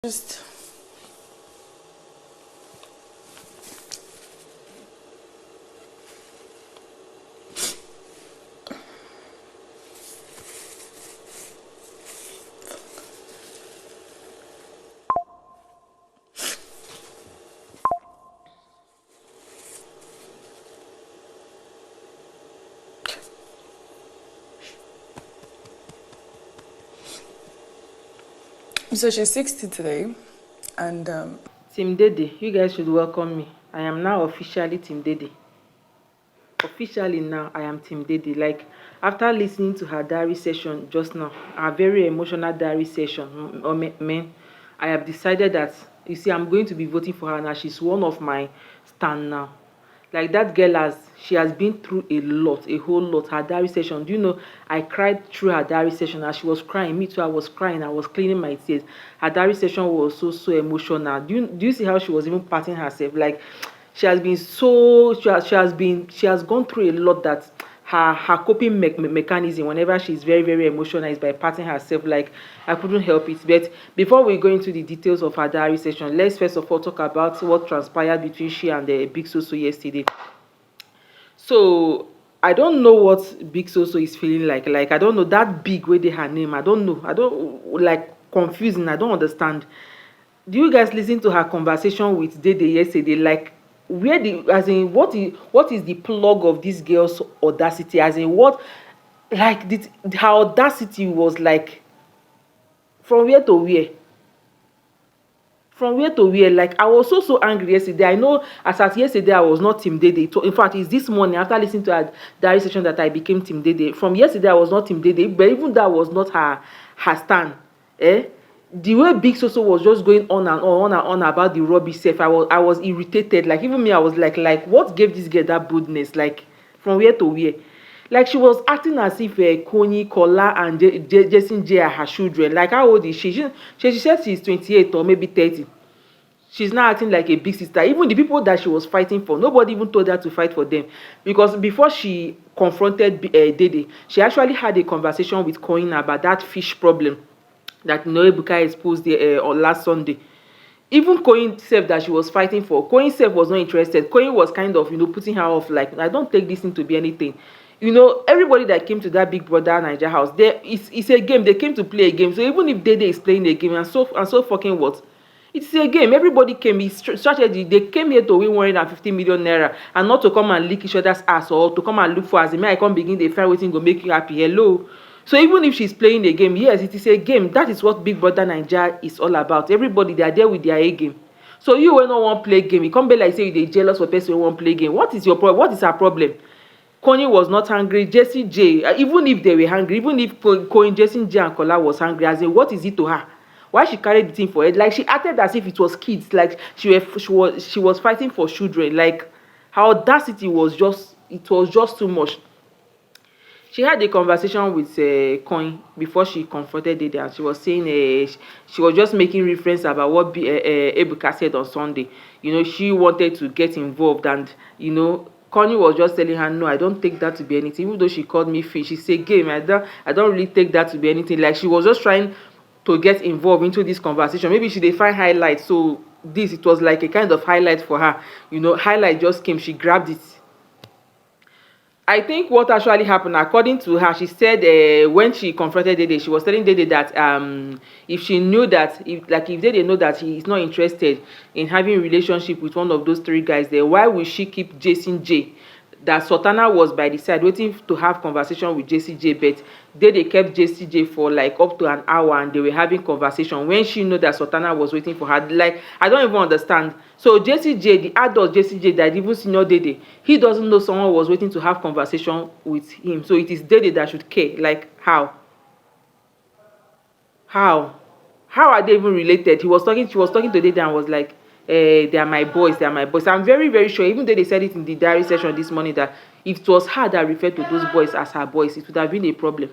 Just so she's 60 today, and Team Dede, you guys should welcome me. I am now officially Team Dede. Officially now, I am Team Dede. Like, after listening to her diary session just now, a very emotional diary session, man, I have decided that, you see, I'm going to be voting for her now. She's one of my stand now. Like, that girl she has been through a lot, a whole lot. Her diary session, do you know, I cried through her diary session. As she was crying, me too, I was crying, I was cleaning my tears. Her diary session was so emotional. Do you see how she was even patting herself? Like, she has been so she has gone through a lot, that her coping mechanism whenever she's very emotional is by patting herself. Like, I couldn't help it. But before we go into the details of her diary session, let's first of all talk about what transpired between she and the Big Soso yesterday. So I don't know what Big Soso is feeling like. Like, I don't know that big way they her name. I don't know. I don't, like, confusing. I don't understand. Do you guys listen to her conversation with Dede yesterday? Like, where the, as in, what is the plug of this girl's audacity? As in, what, like, her audacity was like, from where to where? From where to where? Like, I was so angry yesterday. I know as at yesterday I was not Team Dede. In fact, it's this morning after listening to her diary session that I became Team Dede. From yesterday I was not Team Dede, but even that was not her stand. The way Big Soso was just going on about the rubbish self, I was irritated. Like, even me, I was like what gave this girl that boldness? Like, from where to where? Like, she was acting as if Koyin, Kola, and Jason Jae are her children. Like, how old is she? She said she's 28 or maybe 30. She's now acting like a big sister. Even the people that she was fighting for, nobody even told her to fight for them. Because before she confronted Dede, she actually had a conversation with Koyin about that fish problem that Ebuka exposed on last Sunday. Even Koyin self that she was fighting for, Koyin self was not interested. Koyin was kind of, putting her off, like, I don't take this thing to be anything. Everybody that came to that Big Brother Naija house, it's a game. They came to play a game. So even if Dede is playing a game, and so fucking what? It's a game. Everybody came. It's strategy. They came here to win 150 million naira, and not to come and lick each other's ass, or to come and look for, as in, I come begin the fight waiting go make you happy. Hello. So even if she's playing a game, yes, it is a game. That is what Big Brother Naija is all about. Everybody, they are there with their A game. So you will not want play game. You can't be like, say you jealous for person who won't play game. What is your problem? What is her problem? Koyin was not hungry. Jason Jae, even if they were hungry, even if Koyin, Jason Jae, and Kola was hungry, as in, what is it to her? Why she carried the thing for it? Like, she acted as if it was kids. Like, she was fighting for children. Like, her audacity was just, it was just too much. She had a conversation with Koyin before she confronted Dede, and she was saying she was just making reference about what Ebuka said on Sunday. She wanted to get involved, and Koyin was just telling her, no, I don't take that to be anything. Even though she called me fish, she said game. I don't really take that to be anything. Like, she was just trying to get involved into this conversation. Maybe she did find highlights, so it was like a kind of highlight for her. Highlight just came, she grabbed it. I think what actually happened, according to her, she said when she confronted Dede, she was telling Dede that if she knew that, if Dede know that he is not interested in having a relationship with one of those three guys there, why would she keep Jason Jae? That Sultana was by the side waiting to have conversation with Jason Jae, but they kept Jason Jae for like up to an hour, and they were having conversation when she knew that Sultana was waiting for her. Like, I don't even understand. So Jason Jae, the adult Jason Jae that even senior Dede, he doesn't know someone was waiting to have conversation with him. So it is Dede that should care. Like, how are they even related? She was talking to Dede and was like, they are my boys, they are my boys. I'm very sure, even though they said it in the diary session this morning, that if it was her that referred to those boys as her boys, it would have been a problem.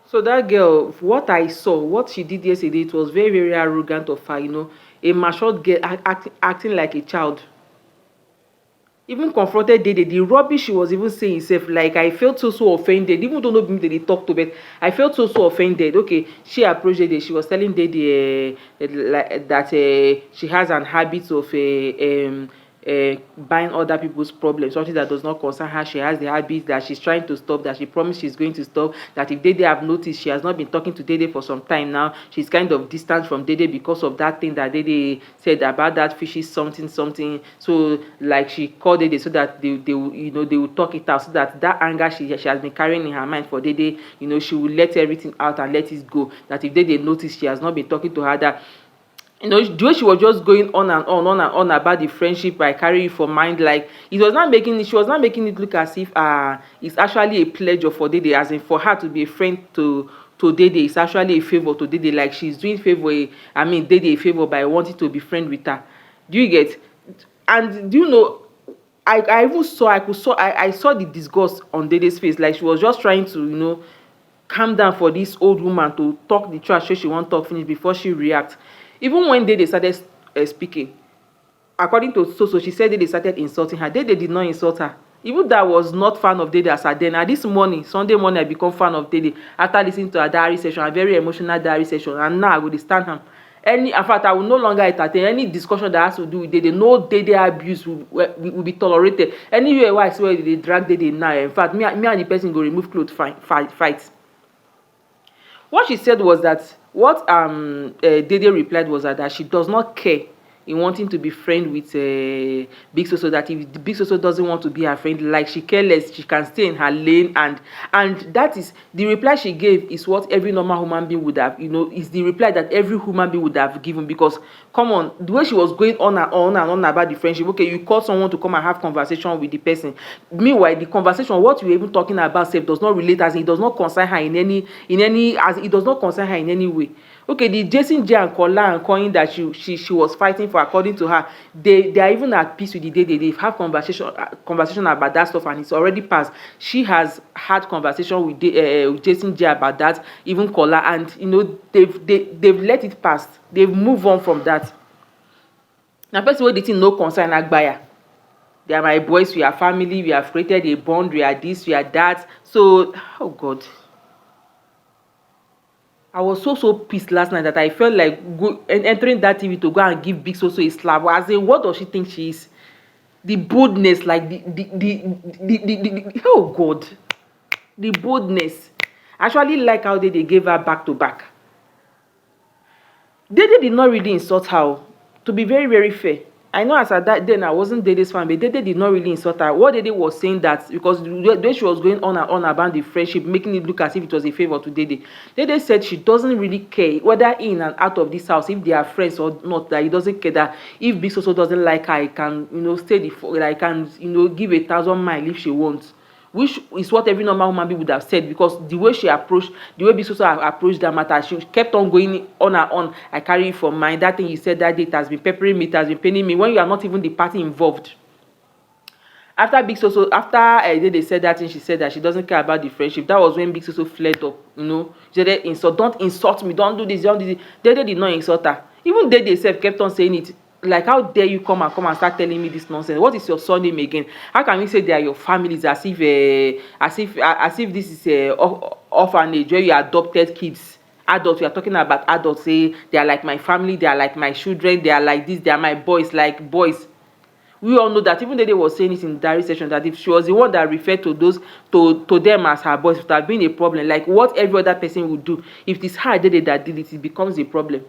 So that girl, what I saw, what she did yesterday, it was very arrogant of her. A matured girl acting like a child. even confronted Dede, the rubbish she was even saying herself, like I felt so offended, even though nobody they talk to, but I felt so offended. Okay, she approached Dede, she was telling Dede like, that she has an habit of buying other people's problems, something that does not concern her. She has the habit that she's trying to stop, that she promised she's going to stop, that if Dede have noticed, she has not been talking to Dede for some time now. She's kind of distant from Dede because of that thing that Dede said about that fishy something something. So like she called Dede so that they will, they will talk it out, so that that anger she has been carrying in her mind for Dede, she will let everything out and let it go. That if Dede notice she has not been talking to her, that the way she was just going on about the friendship I carry you for mind, like she was not making it look as if it's actually a pleasure for Dede, as in for her to be a friend to Dede. It's actually a favor to Dede, like she's doing Dede a favor by wanting to be friend with her. Do you get? And do you know, I even saw I saw the disgust on Dede's face, like she was just trying to calm down for this old woman to talk the trash wey she wan talk finish before she react. Even when Dede started speaking, according to Soso, she said Dede started insulting her. Dede did not insult her. Even though I was not fan of Dede as her then, this morning, Sunday morning, I become fan of Dede after listening to her diary session, a very emotional diary session, and now I go dey stand am. In fact, I will no longer entertain any discussion that has to do with Dede. No Dede abuse will be tolerated. Anywhere where I see where they drag Dede now, in fact, me and the person go remove clothes, fight. What she said was that Dede replied was that she does not care in wanting to be friend with Big Soso, that if the Big Soso doesn't want to be her friend, like she care less, she can stay in her lane. And that is the reply she gave, is what every normal human being would have, is the reply that every human being would have given. Because come on, the way she was going on and on about the friendship, okay, you call someone to come and have conversation with the person, meanwhile the conversation, what you were even talking about self, does not relate, as it does not concern her in any as it does not concern her in any way. Okay, the Jason Jae and Kola and Koyin that she was fighting for, according to her, they are even at peace with the Dede. They've had conversation about that stuff, and it's already passed. She has had conversation with Jason Jae about that, even Kola, and they've let it pass. They've moved on from that. Now, person wey the thing no concern Agbaya. They are my boys. We are family. We have created a bond. We are this. We are that. So, oh God. I was so pissed last night that I felt like entering that TV to go and give Big Soso a slap. As in, what does she think she is? The boldness, like the oh God, the boldness. I actually like how they gave her back to back. Dede did not really insult her, to be very, very fair. I know as at that then I wasn't Dede's fan, but Dede did not really insult her. What Dede was saying, that because the way she was going on and on about the friendship, making it look as if it was a favor to Dede. Dede said she doesn't really care whether in and out of this house, if they are friends or not, that he doesn't care, that if Big Soso doesn't like her, he can stay I can give 1,000 miles if she wants. Which is what every normal human being would have said, because the way she approached, the way Big Soso approached that matter, she kept on going on and on. I carry it for mine. That thing you said that day, it has been peppering me, it has been paining me, when you are not even the party involved. After Big Soso, they said that thing, she said that she doesn't care about the friendship. That was when Big Soso flared up. She said, don't insult me, don't do this, don't do this. Dede did not insult her. Even Dede herself kept on saying it. Like, how dare you come and start telling me this nonsense? What is your surname again? How can we say they are your families as if this is a orphanage where you adopted kids, adults? We are talking about adults. Say they are like my family, they are like my children, they are like this, they are my boys, like boys. We all know that. Even Dede was saying it in the diary session, that if she was the one that referred to those to them as her boys, it would have been a problem. Like what every other person would do. If it is her Dede that did it, it becomes a problem.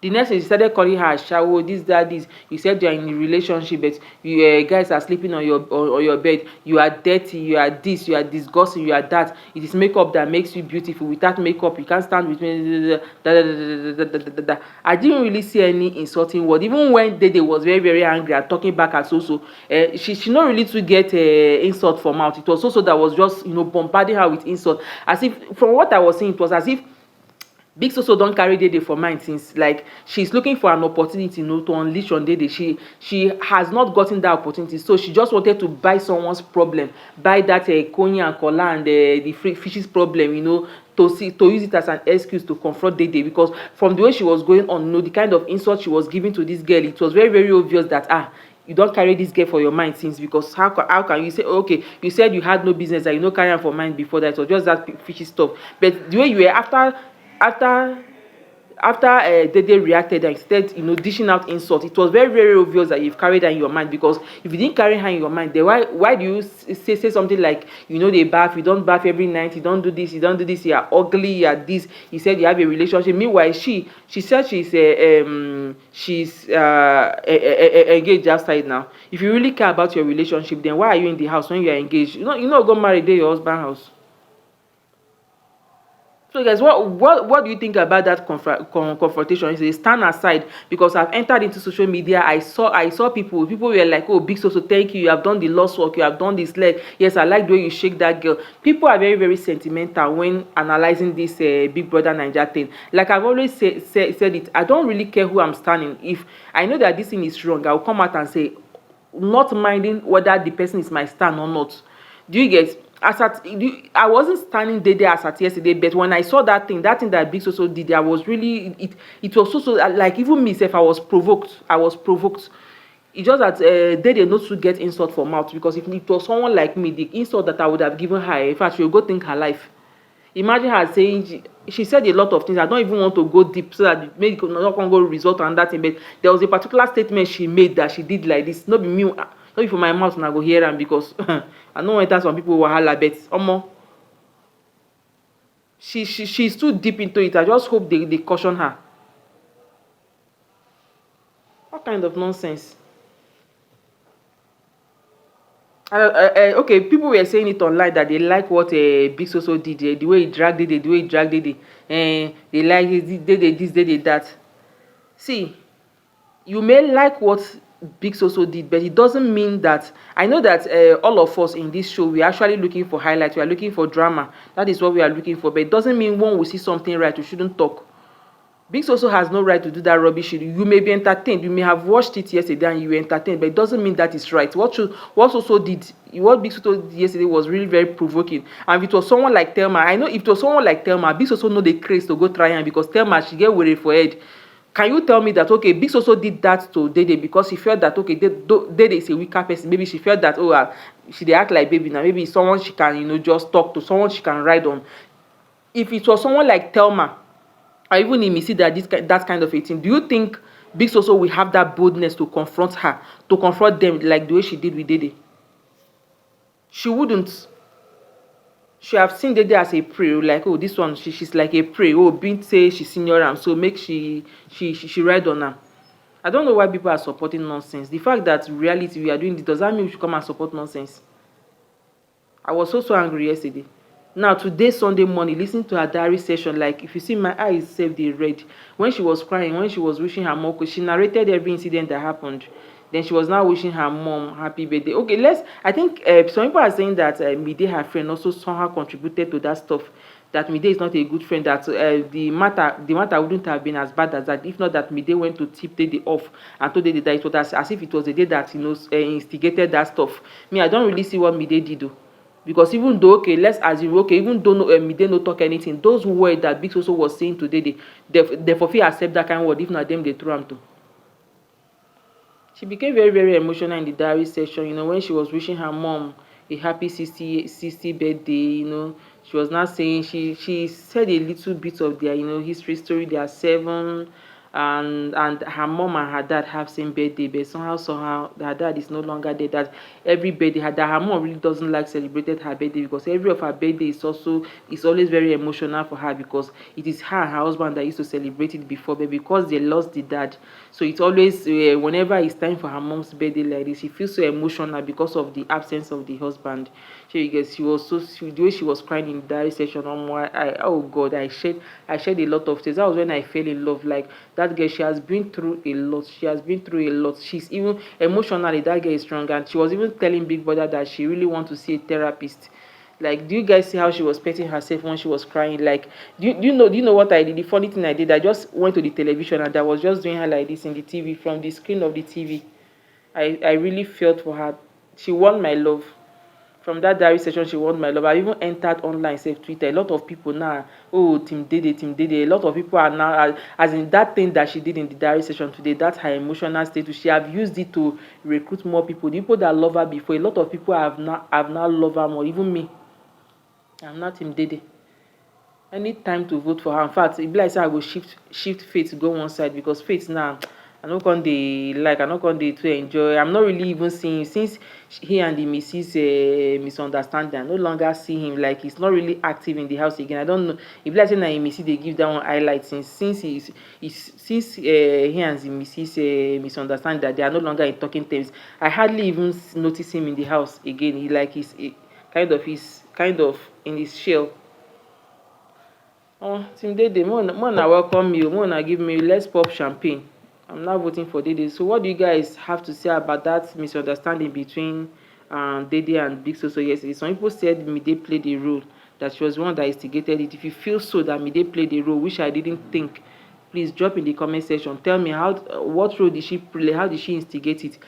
The next thing, she started calling her Ashiogwu, this, that, this. You said you are in a relationship, but you guys are sleeping on your bed. You are dirty, you are this, you are disgusting, you are that. It is makeup that makes you beautiful. Without makeup, you can't stand with me. I didn't really see any insulting word. Even when Dede was very, very angry and talking back at Soso, she not really to get insult from out. It was Soso that was just bombarding her with insult. As if, from what I was saying, it was as if Big Soso don't carry Dede for mind, since like she's looking for an opportunity to unleash on Dede. She has not gotten that opportunity, so she just wanted to buy someone's problem, buy that Koyin and Kola and the fishes problem, to use it as an excuse to confront Dede. Because from the way she was going on, the kind of insult she was giving to this girl, it was very, very obvious that you don't carry this girl for your mind since, because how can you say, okay, you said you had no business, that you no carry am for mind before that, or just that fishy stuff. But the way you were after Dede reacted and instead, dishing out insult, it was very, very obvious that you've carried her in your mind. Because if you didn't carry her in your mind, then why do you say something like, they bath, you don't bath every night, you don't do this, you are ugly, you are this, you said you have a relationship. Meanwhile, she said she's engaged outside now. If you really care about your relationship, then why are you in the house when you are engaged? Go marry there your husband house. So guys, what do you think about that confrontation? It's a stand aside, because I've entered into social media. I saw people were like, oh, Big Soso, thank you have done the lost work, you have done this leg. Yes, I like the way you shake that girl. People are very, very sentimental when analyzing this Big Brother Naija thing. Like I've always said it, I don't really care who I'm standing. If I know that this thing is wrong, I'll come out and say, not minding whether the person is my stand or not. Do you get? I wasn't standing there as at yesterday, but when I saw that thing that Big Soso did, I was really, it was so like, even myself, I was provoked. It's just that they not to get insult for mouth, because if it was someone like me, the insult that I would have given her, in fact, she would go think her life. Imagine her saying, she said a lot of things. I don't even want to go deep so that maybe not going to go result on that thing, but there was a particular statement she made that she did like this. Not be me, not be for my mouth, and I go hear them, because I know enter some people wahala, but she's too deep into it. I just hope they caution her. What kind of nonsense? Okay, people were saying it online that they like what Big Soso did, the way he dragged it, they like this, that. See, you may like what Big Soso did, but it doesn't mean that. I know that all of us in this show, we're actually looking for highlights, we are looking for drama. That is what we are looking for, but it doesn't mean when we see something right, we shouldn't talk. Big Soso has no right to do that rubbish. You may be entertained, you may have watched it yesterday and you were entertained, but it doesn't mean that is right. What Big Soso did yesterday was really very provoking. And if it was someone like Thelma, I know if it was someone like Thelma, Big Soso know the craze to go try am, because Thelma, she get worried for head. Can you tell me that, okay, Big Soso did that to Dede because she felt that, okay, Dede is a weaker person. Maybe she felt that, she dey act like baby now. Maybe someone she can, just talk to, someone she can ride on. If it was someone like Thelma, or even if you see that kind of a thing, do you think Big Soso will have that boldness to confront her, to confront them like the way she did with Dede? She wouldn't. She have seen Dede as a prey, like, oh, this one, she's like a prey. Oh, Bint say she senior am, so make she ride on her. I don't know why people are supporting nonsense. The fact that reality we are doing this, does that mean we should come and support nonsense? I was so angry yesterday. Now today, Sunday morning, listening to her diary session, like, if you see my eyes save the red. When she was crying, when she was wishing her mom, she narrated every incident that happened. Then she was now wishing her mom happy birthday. Okay, I think some people are saying that Mide, her friend, also somehow contributed to that stuff. That Mide is not a good friend. That the matter wouldn't have been as bad as that, if not that Mide went to tip Dede off and told Dede that it was as if it was the day that instigated that stuff. Me, I don't really see what Mide did though. Because even though, okay, let's assume, okay, even though Mide no talk anything, those words that Big Soso was saying today, they for fear accept that kind of word, if not them, they throw them to. She became very, very emotional in the diary session, when she was wishing her mom a happy 60 birthday, she was not saying, she said a little bit of their, history story. They are 7, and her mom and her dad have same birthday, but somehow her dad is no longer there. That every birthday, that her mom really doesn't like celebrated her birthday, because every of her birthday is always very emotional for her, because it is her and her husband that used to celebrate it before, but because they lost the dad, so it's always whenever it's time for her mom's birthday like this, she feels so emotional because of the absence of the husband. So you guys, the way she was crying in the diary session, oh God, I shed a lot of tears. That was when I fell in love. Like, that girl, she has been through a lot. She's even emotionally, that girl is strong, and she was even telling Big Brother that she really wants to see a therapist. Like, do you guys see how she was petting herself when she was crying? Like, do you know what I did? The funny thing I did, I just went to the television and I was just doing her like this in the TV, from the screen of the TV. I really felt for her. She won my love. from that diary session she want my love. I even entered online sef Twitter. A lot of people now, oh, team Dede. A lot of people are now, as in that thing that she did in the diary session today, that's her emotional status, she have used it to recruit more people. The people that love her before, a lot of people have now love her more. Even me, I'm not team Dede. Any time to vote for her. In fact, e be like say I go shift Faith go one side, because Faith now, I no con dey like, I no con dey too enjoy. I'm not really even seeing, since he and the missus misunderstanding, I no longer see him. Like, he's not really active in the house again. I don't know, e be like say na him missus dey give that one highlight, since he and the missus misunderstand, that they are no longer in talking terms. I hardly even notice him in the house again. He like he's kind of in his shell. Oh, Team Dede, more welcome you, more give me, let's pop champagne. I'm now voting for Dede. So what do you guys have to say about that misunderstanding between Dede and Big Soso yesterday? Some people said Mide played a role, that she was the one that instigated it. If you feel so that Mide played a role, which I didn't think, please drop in the comment section. Tell me what role did she play, how did she instigate it?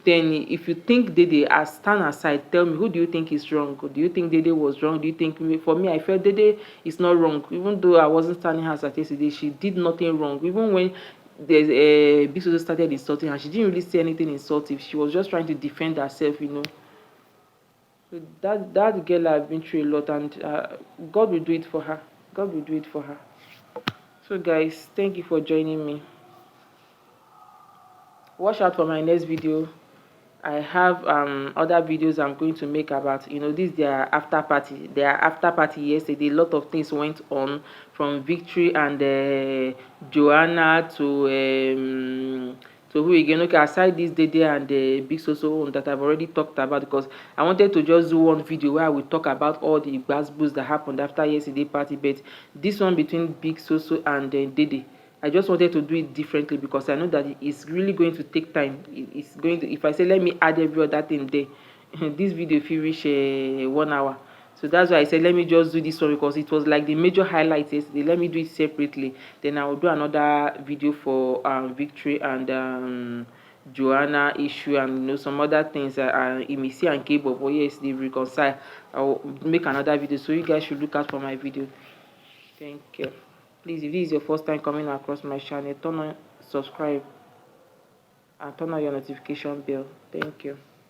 Then if you think Dede, stand aside, tell me, who do you think is wrong? Do you think Dede was wrong? Do you think, for me, I felt Dede is not wrong. Even though I wasn't standing her side yesterday, she did nothing wrong. Even when there's Big Soso started insulting her, she didn't really say anything insultive. She was just trying to defend herself, you know. So that girl has been through a lot, and God will do it for her. God will do it for her. So guys, thank you for joining me. Watch out for my next video. I have other videos I'm going to make about, you know, this their after party. Their after party yesterday, a lot of things went on, from Victory and Joanna to who again? Okay, aside this Dede and the Big Soso that I've already talked about, because I wanted to just do one video where I would talk about all the gbasgbos that happened after yesterday party, but this one between Big Soso and Dede, I just wanted to do it differently, because I know that it's really going to take time. It's going to, if I say let me add every other thing there, this video if you reach 1 hour. So that's why I said let me just do this one, because it was like the major highlights yesterday. Let me do it separately, then I will do another video for Victory and Joanna issue, and you know, some other things, Imisi and K Bobo, yes, they reconcile. I will make another video, so you guys should look out for my video. Thank you. Please, if this is your first time coming across my channel, turn on subscribe and turn on your notification bell. Thank you.